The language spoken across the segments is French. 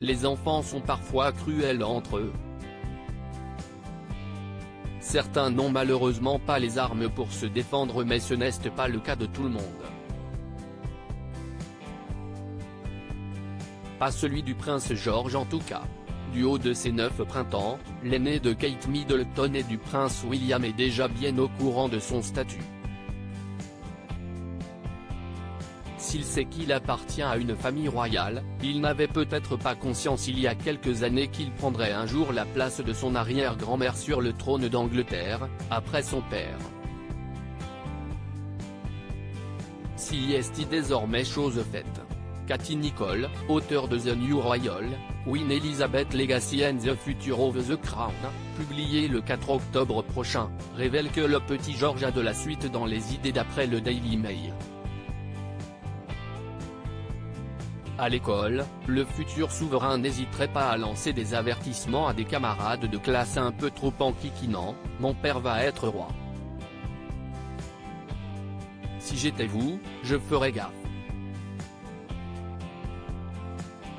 les enfants sont parfois cruels entre eux. Certains n'ont malheureusement pas les armes pour se défendre, mais ce n'est pas le cas de tout le monde. Pas celui du prince George en tout cas. Du haut de ses 9 printemps, l'aîné de Kate Middleton et du prince William est déjà bien au courant de son statut. S'il sait qu'il appartient à une famille royale, il n'avait peut-être pas conscience il y a quelques années qu'il prendrait un jour la place de son arrière-grand-mère sur le trône d'Angleterre, après son père. Si est désormais chose faite. Katy Nicholl, auteur de The New Royal, Queen Elizabeth Legacy and the Future of the Crown, publié le 4 octobre prochain, révèle que le petit George a de la suite dans les idées d'après le Daily Mail. À l'école, le futur souverain n'hésiterait pas à lancer des avertissements à des camarades de classe un peu trop enquiquinants: « Mon père va être roi. Si j'étais vous, je ferais gaffe. »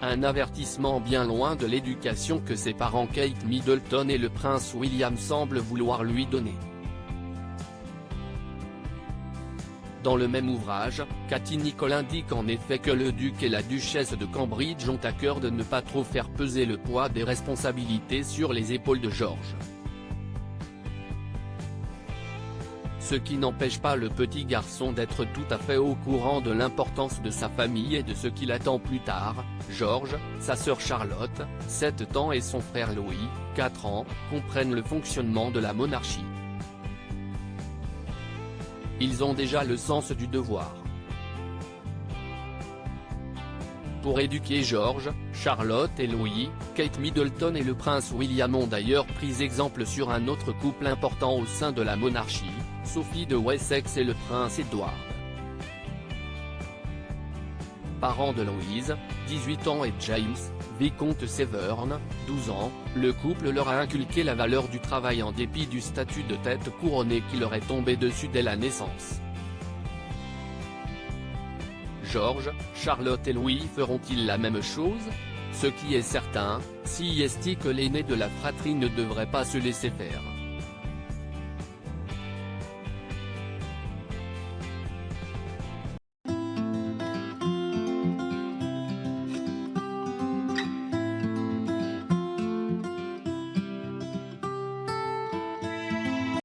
Un avertissement bien loin de l'éducation que ses parents Kate Middleton et le prince William semblent vouloir lui donner. Dans le même ouvrage, Katy Nicholl indique en effet que le duc et la duchesse de Cambridge ont à cœur de ne pas trop faire peser le poids des responsabilités sur les épaules de George. Ce qui n'empêche pas le petit garçon d'être tout à fait au courant de l'importance de sa famille et de ce qu'il attend plus tard. George, sa sœur Charlotte, 7 ans et son frère Louis, 4 ans, comprennent le fonctionnement de la monarchie. Ils ont déjà le sens du devoir. Pour éduquer George, Charlotte et Louis, Kate Middleton et le prince William ont d'ailleurs pris exemple sur un autre couple important au sein de la monarchie, Sophie de Wessex et le prince Edward. Parents de Louise, 18 ans, et James, vicomte Severn, 12 ans, le couple leur a inculqué la valeur du travail en dépit du statut de tête couronnée qui leur est tombé dessus dès la naissance. George, Charlotte et Louis feront-ils la même chose? Ce qui est certain, si est que l'aîné de la fratrie ne devrait pas se laisser faire.